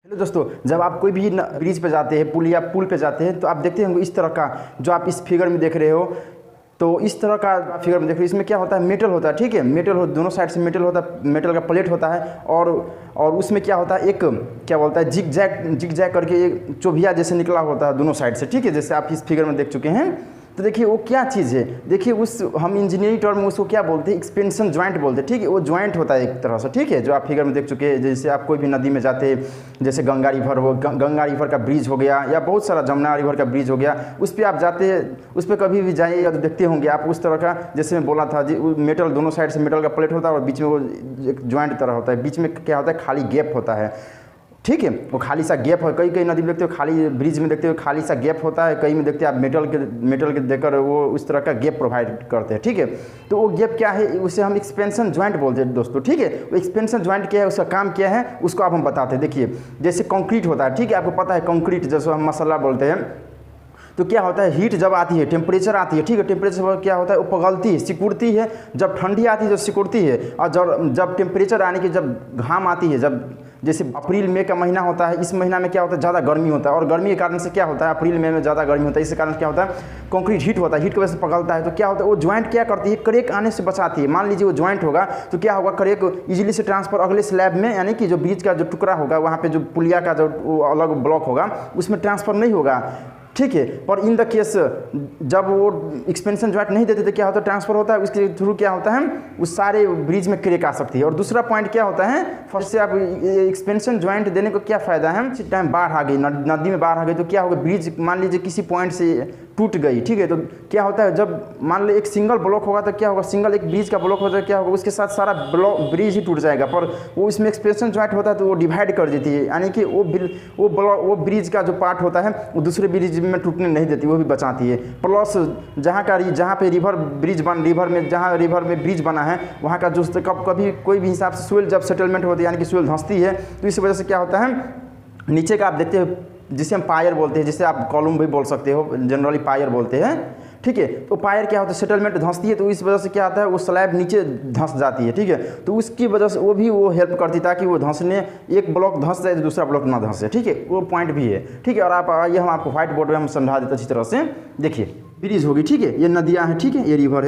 Hello दोस्तों, जब आप कोई भी ब्रिज पे जाते हैं, पुल या पुल पे जाते हैं, तो आप देखते होंगे इस तरह का जो आप इस फिगर में देख रहे हो। तो इस तरह का फिगर में देख रहे हो, इसमें क्या होता है, मेटल होता है। ठीक है, मेटल हो, दोनों साइड से मेटल होता है, मेटल का प्लेट होता है। और उसमें क्या होता है, एक क्या बोलता है, जिग जैग करके एक चोभिया जैसे निकला होता है दोनों साइड से। ठीक है, जैसे आप इस फिगर में देख चुके हैं। तो देखिए वो क्या चीज़ है, देखिए उस हम इंजीनियरिंग टर्म में उसको क्या बोलते हैं, एक्सपेंशन ज्वाइंट बोलते हैं। ठीक है, वो ज्वाइंट होता है एक तरह से। ठीक है, जो आप फिगर में देख चुके हैं। जैसे आप कोई भी नदी में जाते हैं, जैसे गंगा रिवर हो, गंगा रिवर का ब्रिज हो गया, या बहुत सारा जमुना रिवर का ब्रिज हो गया, उस पर आप जाते हैं, उस पर कभी भी जाइएगा तो देखते होंगे आप उस तरह का, जैसे मैं बोला था, मेटल दोनों साइड से मेटल का प्लेट होता है और बीच में वो एक ज्वाइंट तरह होता है। बीच में क्या होता है, खाली गैप होता है। ठीक है, वो खाली सा गैप है। कई नदी में देखते हो खाली, ब्रिज में देखते हो खाली सा गैप होता है। कई में देखते हैं आप मेटल के देकर वो उस तरह का गैप प्रोवाइड करते हैं। ठीक है, तो वो गैप क्या है, उसे हम एक्सपेंशन ज्वाइंट बोलते हैं दोस्तों। ठीक है, वो एक्सपेंशन ज्वाइंट क्या है, उसका काम क्या है, उसको आप हम बताते हैं। देखिए, जैसे कंक्रीट होता है। ठीक है, आपको पता है कंक्रीट जैसे हम मसाला बोलते हैं, तो क्या होता है, हीट जब आती है, टेम्परेचर आती है। ठीक है, टेम्परेचर क्या होता है, वो पिघलती है, सिकुड़ती है। जब ठंडी आती है तो सिकुड़ती है। और जब टेम्परेचर आने की, जब घाम आती है, जब जैसे अप्रैल मई का महीना होता है, इस महीना में क्या होता है, ज़्यादा गर्मी होता है। और गर्मी के कारण से क्या होता है, अप्रैल मई में ज़्यादा गर्मी होता है, इस कारण क्या होता है, कंक्रीट हीट होता है, हीट की वजह से पिघलता है। तो क्या होता है, वो ज्वाइंट क्या करती है, क्रैक आने से बचाती है। मान लीजिए वो ज्वाइंट होगा तो क्या होगा, क्रैक इजीली से ट्रांसफर अगले स्लैब में, यानी कि जो ब्रिज का जो टुकड़ा होगा, वहाँ पे जो पुलिया का जो अलग ब्लॉक होगा, उसमें ट्रांसफर नहीं होगा। ठीक है, पर इन द केस जब वो एक्सपेंशन ज्वाइंट नहीं देते तो क्या होता है, ट्रांसफर होता है, उसके थ्रू क्या होता है, उस सारे ब्रिज में क्रैक आ सकती है। और दूसरा पॉइंट क्या होता है, फर्स्ट से आप एक्सपेंशन ज्वाइंट देने को क्या फ़ायदा है, इस टाइम बाढ़ आ गई, नदी में बाढ़ आ गई, तो क्या होगा, ब्रिज मान लीजिए किसी पॉइंट से टूट गई। ठीक है, तो क्या होता है, जब मान लो एक सिंगल ब्लॉक होगा तो क्या होगा, सिंगल एक ब्रिज का ब्लॉक होता है, क्या होगा, उसके साथ सारा ब्रिज ही टूट जाएगा। पर वो इसमें एक्सपेंशन ज्वाइंट होता है तो वो डिवाइड कर देती है, यानी कि वो ब्रिज का जो पार्ट होता है वो दूसरे ब्रिज में टूटने नहीं देती, वो भी बचाती है। प्लस जहाँ पे रिवर में ब्रिज बना है, वहाँ का जो कभी कोई भी हिसाब से सोइल जब सेटलमेंट होती है, यानी कि सोइल धंसती है, तो इस वजह से क्या होता है, नीचे का आप देखते हो, जिसे हम पायर बोलते हैं, जिसे आप कॉलम भी बोल सकते हो, जनरली पायर बोलते हैं। ठीक है, तो पायर क्या होता है, सेटलमेंट धंसती है, तो इस वजह से क्या आता है, वो स्लैब नीचे धंस जाती है। ठीक है, तो उसकी वजह से वो हेल्प करती है, ताकि वो धंसने, एक ब्लॉक धंस जाए तो दूसरा ब्लॉक ना धंसे। ठीक है, वो पॉइंट भी है। ठीक है, और आप आइए, हम आपको व्हाइट बोर्ड में हम समझा देते अच्छी तरह से। देखिए, ब्रिज होगी, ठीक है, ये नदियाँ हैं, ठीक है, ये रिवर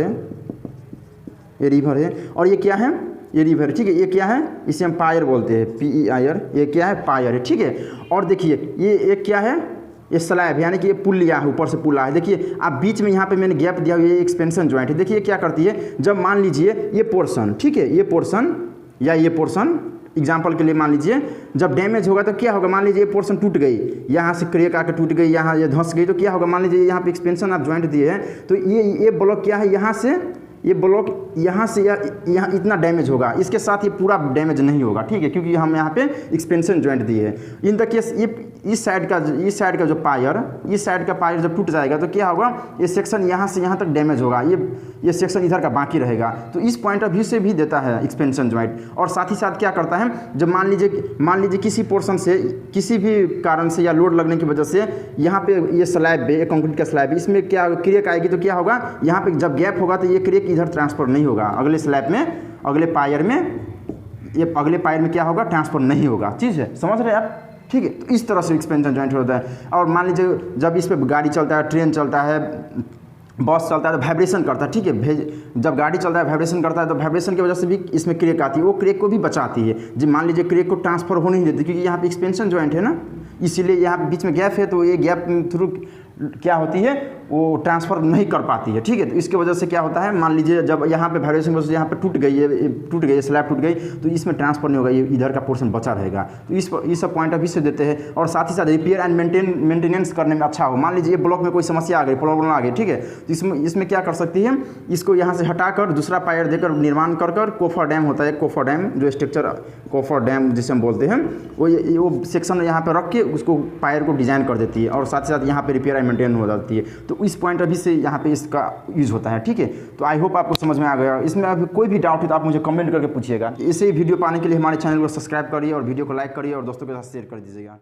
है, और ये क्या है, ये रिवर। ठीक है, ये क्या है, इसे हम पायर बोलते हैं, PEIR। ये क्या है, पायर है। ठीक है, और देखिए ये एक क्या है, ये स्लैब, यानी कि ये पुल या ऊपर से पुल है। देखिए आप बीच में यहाँ पे मैंने गैप दिया, ये एक्सपेंशन ज्वाइंट है। देखिए ये क्या करती है, जब मान लीजिए ये पोर्शन, ठीक है, ये पोर्शन या ये पोर्शन एग्जाम्पल के लिए मान लीजिए, जब डैमेज होगा तो क्या होगा, मान लीजिए ये पोर्शन टूट गई, यहाँ से क्रैक आकर टूट गई, यहाँ ये धंस गई, तो क्या होगा, मान लीजिए यहाँ पे एक्सपेंशन आप ज्वाइंट दिए हैं, तो ये ब्लॉक क्या है, यहाँ से ये ब्लॉक यहाँ से यहाँ इतना डैमेज होगा, इसके साथ ये पूरा डैमेज नहीं होगा। ठीक है, क्योंकि हम यहाँ पे एक्सपेंशन ज्वाइंट दिए हैं। इन द केस ये इस साइड का जो पायर, इस साइड का पायर जब टूट जाएगा तो क्या होगा, ये सेक्शन यहाँ से यहाँ तक डैमेज होगा, ये सेक्शन इधर का बाकी रहेगा। तो इस पॉइंट ऑफ व्यू से भी देता है एक्सपेंशन ज्वाइंट। और साथ ही साथ क्या करता है, जब मान लीजिए किसी पोर्शन से किसी भी कारण से या लोड लगने की वजह से यहाँ पे ये स्लैब है, कंक्रीट का स्लैब है, इसमें क्या क्रैक आएगी, तो क्या होगा, यहाँ पे जब गैप होगा तो ये क्रैक इधर ट्रांसफर नहीं होगा, अगले स्लैब में, अगले पायर में क्या होगा, ट्रांसफर नहीं होगा। चीज़ है, समझ रहे हैं आप। ठीक है, तो इस तरह से एक्सपेंशन ज्वाइंट होता है। और मान लीजिए जब इस पर गाड़ी चलता है, ट्रेन चलता है, बस चलता है, तो वाइब्रेशन करता है। ठीक है, जब गाड़ी चलता है वाइब्रेशन करता है, तो वाइब्रेशन की वजह से भी इसमें क्रैक आती है, वो क्रैक को भी बचाती है। जब मान लीजिए क्रैक को ट्रांसफर होने नहीं देती, क्योंकि यहाँ पे एक्सपेंशन ज्वाइंट है ना, इसीलिए यहाँ बीच में गैप है, तो ये गैप थ्रू क्या होती है, वो ट्रांसफ़र नहीं कर पाती है। ठीक है, तो इसके वजह से क्या होता है, मान लीजिए जब यहाँ पे वाइब्रेशन की वजह से यहाँ पे टूट गई स्लैब टूट गई, तो इसमें ट्रांसफर नहीं होगा, ये इधर का पोर्शन बचा रहेगा। तो इस पॉइंट ऑफ व्यू से देते हैं। और साथ ही साथ रिपेयर एंड मेंटेनेंस करने में अच्छा हो। मान लीजिए ये ब्लॉक में कोई समस्या आ गई, प्रॉब्लम आ गई, ठीक है, तो इसमें क्या कर सकती है, इसको यहाँ से हटाकर दूसरा पायर देकर निर्माण कर कोफर डैम होता है, कोफर डैम जो स्ट्रक्चर कोफर डैम जिसे हम बोलते हैं, वो सेक्शन यहाँ पर रख के उसको पायर को डिज़ाइन कर देती है। और साथ ही साथ यहाँ पे रिपेयर एंड मेंटेन हो जाती है। तो इस पॉइंट अभी से यहाँ पे इसका यूज़ होता है। ठीक है, तो आई होप आपको समझ में आ गया। इसमें अभी कोई भी डाउट है तो आप मुझे कमेंट करके पूछिएगा। ऐसे ही वीडियो पाने के लिए हमारे चैनल को सब्सक्राइब करिए और वीडियो को लाइक करिए और दोस्तों के साथ शेयर कर दीजिएगा।